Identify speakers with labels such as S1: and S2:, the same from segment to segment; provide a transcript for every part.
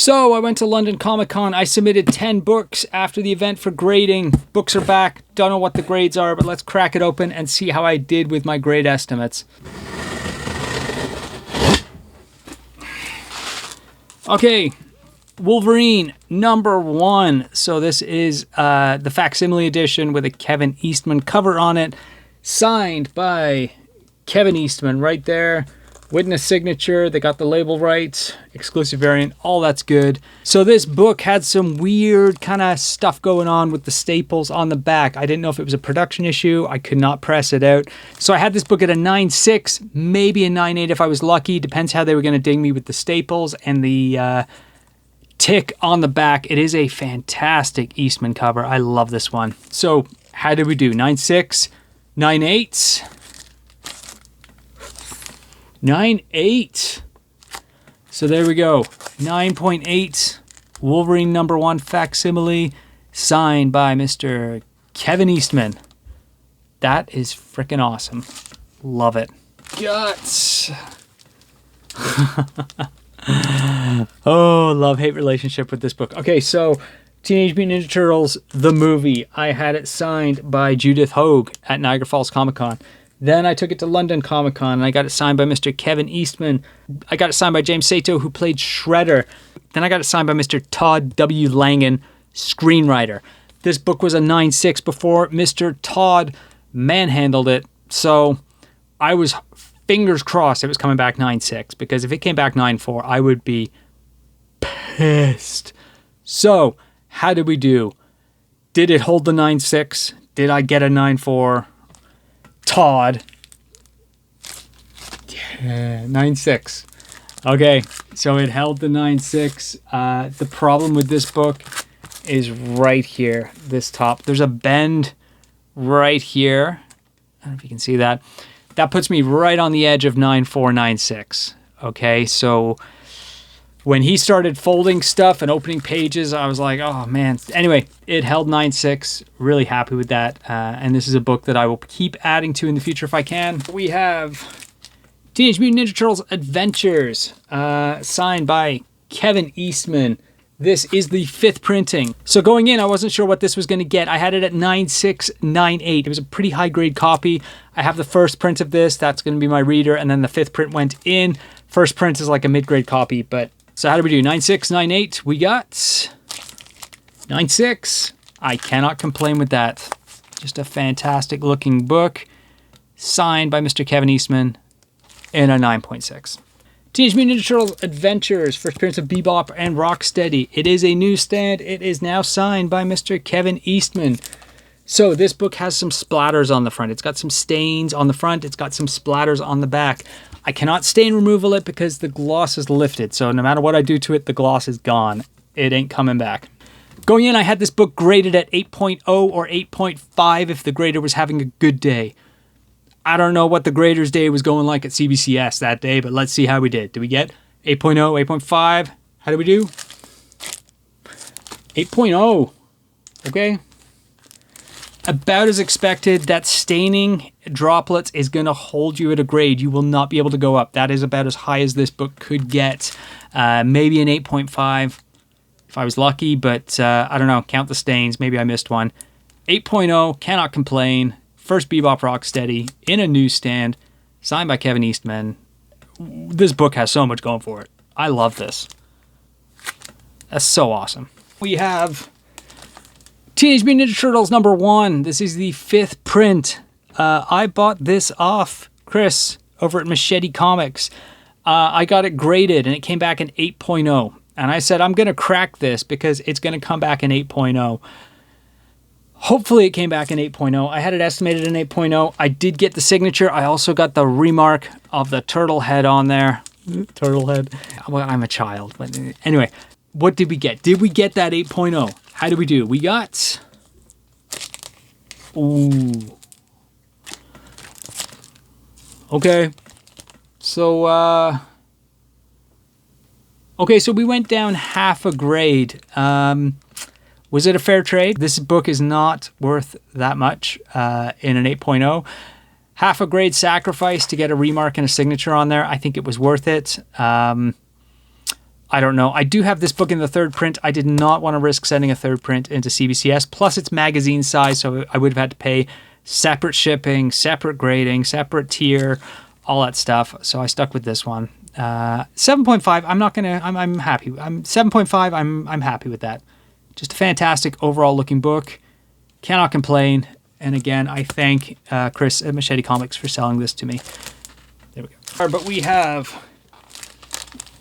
S1: So I went to London Comic Con. I submitted 10 books after the event for grading. Books are back. Don't know what the grades are, but let's crack it open and see how I did with my grade estimates. Okay, Wolverine #1. So this is the facsimile edition with a Kevin Eastman cover on it. Signed by Kevin Eastman right there. Witness signature, they got the label right, exclusive variant, all that's good. So this book had some weird kind of stuff going on with the staples on the back. I didn't know if it was a production issue. I could not press it out. So I had this book at a 9.6, maybe a 9.8 if I was lucky. Depends how they were going to ding me with the staples and the tick on the back. It is a fantastic Eastman cover. I love this one. So how did we do? 9.6, 9.8. 9.8. So there we go. 9.8. Wolverine #1 facsimile signed by Mr. Kevin Eastman. That is freaking awesome. Love it. Guts. Oh, love-hate relationship with this book. Okay, so Teenage Mutant Ninja Turtles, the movie. I had it signed by Judith Hogue at Niagara Falls Comic Con. Then I took it to London Comic Con and I got it signed by Mr. Kevin Eastman. I got it signed by James Sato, who played Shredder. Then I got it signed by Mr. Todd W. Langen, screenwriter. This book was a 9.6 before Mr. Todd manhandled it. So I was fingers crossed it was coming back 9.6, because if it came back 9.4, I would be pissed. So how did we do? Did it hold the 9.6? Did I get a 9.4? Todd. Yeah, 9.6. Okay, so it held the 9.6. The problem with this book is right here, this top. There's a bend right here. I don't know if you can see that. That puts me right on the edge of 9.4, 9.6. Okay, so when he started folding stuff and opening pages, I was like, oh man. Anyway, it held 9.6. Really happy with that. And this is a book that I will keep adding to in the future if I can. We have Teenage Mutant Ninja Turtles Adventures, signed by Kevin Eastman. This is the 5th printing. So going in, I wasn't sure what this was going to get. I had it at 9.6, 9.8. It was a pretty high grade copy. I have the first print of this. That's going to be my reader. And then the 5th print went in. First print is like a mid-grade copy, but so how do we do? 9.6, 9.8. We got 9.6. I cannot complain with that. Just a fantastic looking book. Signed by Mr. Kevin Eastman in a 9.6. Teenage Mutant Ninja Turtles Adventures. First appearance of Bebop and Rocksteady. It is a newsstand. It is now signed by Mr. Kevin Eastman. So this book has some splatters on the front. It's got some stains on the front. It's got some splatters on the back. I cannot stain removal it because the gloss is lifted. So no matter what I do to it, the gloss is gone. It ain't coming back. Going in, I had this book graded at 8.0 or 8.5 if the grader was having a good day. I don't know what the grader's day was going like at CBCS that day, but let's see how we did. Did we get 8.0, 8.5? How did we do? 8.0. Okay. About as expected. That staining droplets is going to hold you at a grade. You will not be able to go up. That is about as high as this book could get. Maybe an 8.5 if I was lucky, but I don't know. Count the stains. Maybe I missed one. 8.0, cannot complain. First Bebop Rocksteady in a newsstand, signed by Kevin Eastman. This book has so much going for it. I love this. That's so awesome. We have Teenage Mutant Ninja Turtles #1. This is the 5th print. I bought this off Chris over at Machete Comics. I got it graded and it came back an 8.0. And I said, I'm going to crack this because it's going to come back an 8.0. Hopefully it came back an 8.0. I had it estimated an 8.0. I did get the signature. I also got the remark of the turtle head on there. Turtle head. Well, I'm a child. But anyway, what did we get? Did we get that 8.0? How did we do? We got... Ooh. Okay. So, okay, so we went down half a grade. Was it a fair trade? This book is not worth that much in an 8.0. Half a grade sacrifice to get a remark and a signature on there. I think it was worth it. I I don't know. I do have this book in the third print. I did not want to risk sending a third print into CBCS. Plus, it's magazine size, so I would have had to pay separate shipping, separate grading, separate tier, all that stuff. So I stuck with this one. 7.5. I'm happy. 7.5. I'm happy with that. Just a fantastic overall looking book. Cannot complain. And again, I thank Chris at Machete Comics for selling this to me. There we go. All right, but we have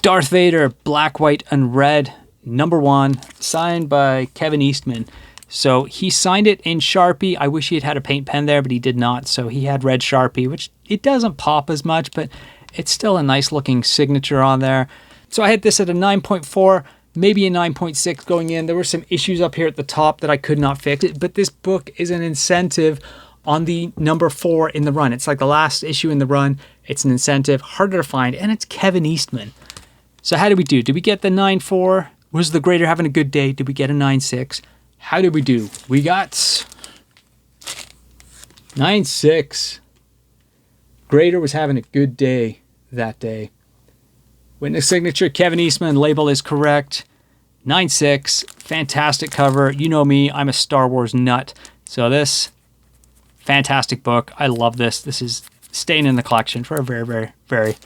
S1: Darth Vader, Black, White, and Red, #1, signed by Kevin Eastman. So he signed it in Sharpie. I wish he had had a paint pen there, but he did not. So he had red Sharpie, which it doesn't pop as much, but it's still a nice looking signature on there. So I had this at a 9.4, maybe a 9.6 going in. There were some issues up here at the top that I could not fix it, but this book is an incentive on the #4 in the run. It's like the last issue in the run. It's an incentive, harder to find, and it's Kevin Eastman. So how did we do? Did we get the 9.4? Was the grader having a good day? Did we get a 9.6? How did we do? We got 9.6. Grader was having a good day that day. Witness signature, Kevin Eastman. Label is correct. 9.6. Fantastic cover. You know me. I'm a Star Wars nut. So this, fantastic book. I love this. This is staying in the collection for a very, very, very,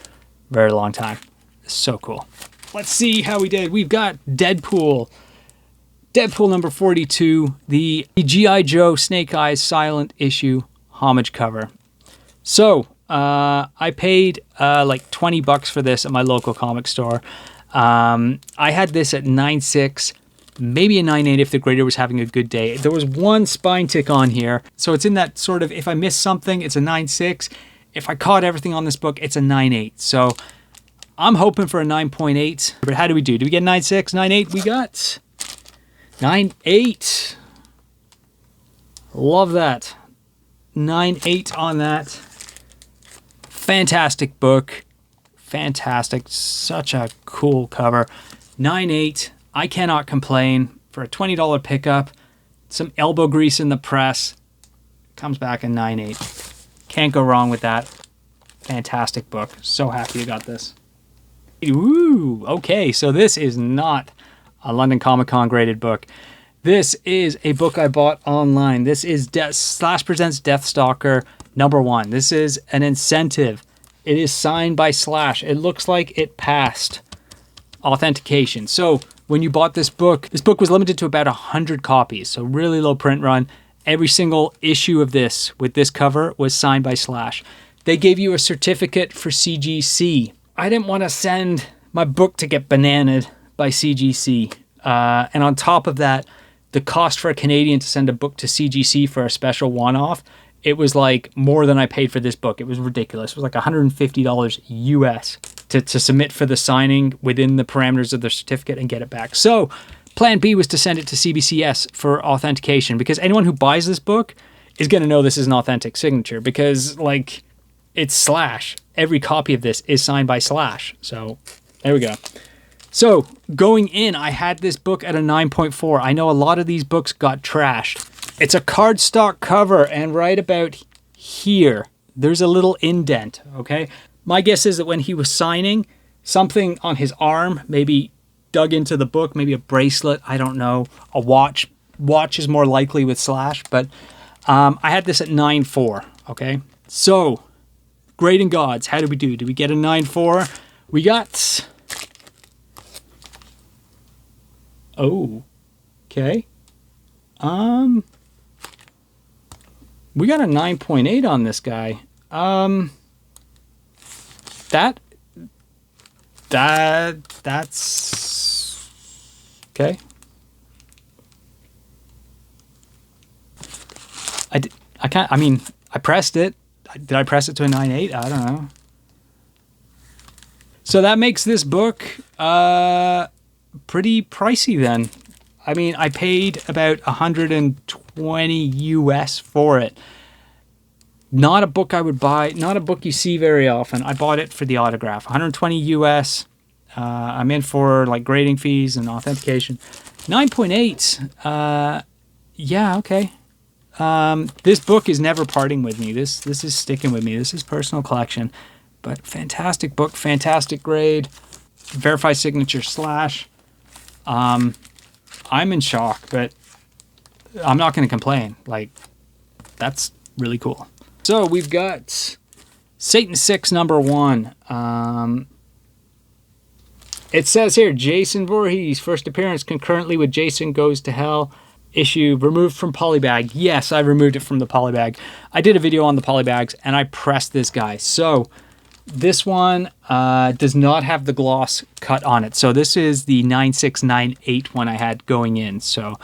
S1: very long time. So cool. Let's see how we did. We've got Deadpool. Deadpool #42, the G.I. Joe Snake Eyes silent issue homage cover. So I paid like $20 for this at my local comic store. I had this at 9.6, maybe a 9.8 if the grader was having a good day. There was one spine tick on here, so it's in that sort of, if I missed something, it's a 9.6. If I caught everything on this book, it's a 9.8. So I'm hoping for a 9.8. But how do we do? Do we get 9.6, 9.8? We got 9.8. Love that. 9.8 on that. Fantastic book. Fantastic. Such a cool cover. 9.8. I cannot complain for a $20 pickup. Some elbow grease in the press. Comes back in 9.8. Can't go wrong with that. Fantastic book. So happy you got this. Ooh, okay. So this is not a London Comic Con graded book. This is a book I bought online. This is Slash Presents Deathstalker #1. This is an incentive. It is signed by Slash. It looks like it passed authentication. So when you bought this book was limited to about 100 copies. So really low print run. Every single issue of this with this cover was signed by Slash. They gave you a certificate for CGC. I didn't want to send my book to get bananaed by CGC. And on top of that, the cost for a Canadian to send a book to CGC for a special one-off, it was like more than I paid for this book. It was ridiculous. It was like $150 US to submit for the signing within the parameters of the certificate and get it back. So plan B was to send it to CBCS for authentication, because anyone who buys this book is going to know this is an authentic signature, because like it's Slash. Every copy of this is signed by Slash. So there we go. So going in, I had this book at a 9.4. I know a lot of these books got trashed. It's a cardstock cover, and right about here, there's a little indent, okay? My guess is that when he was signing, something on his arm maybe dug into the book, maybe a bracelet, I don't know, a watch. Watch is more likely with Slash, but I had this at 9.4, okay? So, grading gods, how did we do? Did we get a 9.4? We got... Oh, okay. We got a 9.8 on this guy. That's okay. I pressed it. Did I press it to a 9.8? I don't know. So that makes this book pretty pricey then. I mean, I paid about 120 US for it. Not a book I would buy, not a book you see very often. I bought it for the autograph. 120 US. I'm in for like grading fees and authentication. 9.8. Yeah, okay. This book is never parting with me. This is sticking with me. This is personal collection. But fantastic book, fantastic grade. Verify signature slash. I'm in shock, but I'm not going to complain. Like, that's really cool. So we've got Satan 6 #1. It says here, Jason Voorhees, first appearance concurrently with Jason Goes to Hell. Issue removed from polybag. Yes, I removed it from the polybag. I did a video on the polybags and I pressed this guy. So this one does not have the gloss cut on it. So this is the 9698 one I had going in. So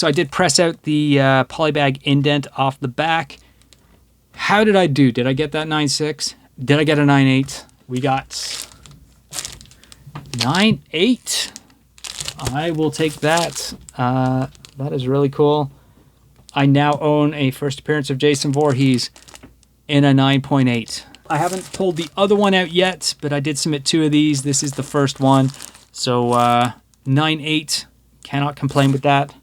S1: I did press out the polybag indent off the back. How did I do? Did I get that 9.6? Did I get a 9.8? We got 9.8. I will take that. That is really cool. I now own a first appearance of Jason Voorhees in a 9.8. I haven't pulled the other one out yet, but I did submit 2 of these. This is the first one. So 9.8, cannot complain with that.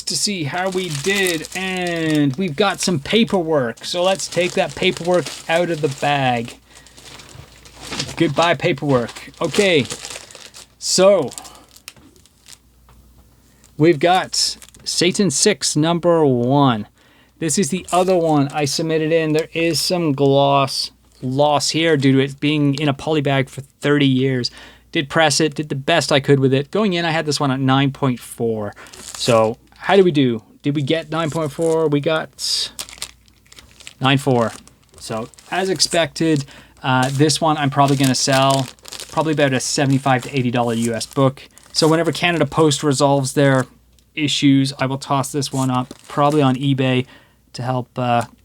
S1: To see how we did, and we've got some paperwork. So let's take that paperwork out of the bag. Goodbye, paperwork. Okay, so we've got Satan 6 #1. This is the other one I submitted in. There is some gloss loss here due to it being in a polybag for 30 years. Did press it, did the best I could with it. Going in, I had this one at 9.4. So how did we do? Did we get 9.4? We got 9.4. So as expected, this one I'm probably going to sell. Probably about a $75 to $80 US book. So whenever Canada Post resolves their issues, I will toss this one up, probably on eBay, to help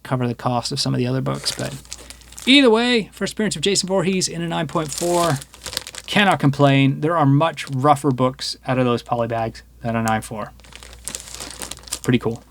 S1: cover the cost of some of the other books. But either way, first appearance of Jason Voorhees in a 9.4. Cannot complain. There are much rougher books out of those polybags than a 9.4. Pretty cool.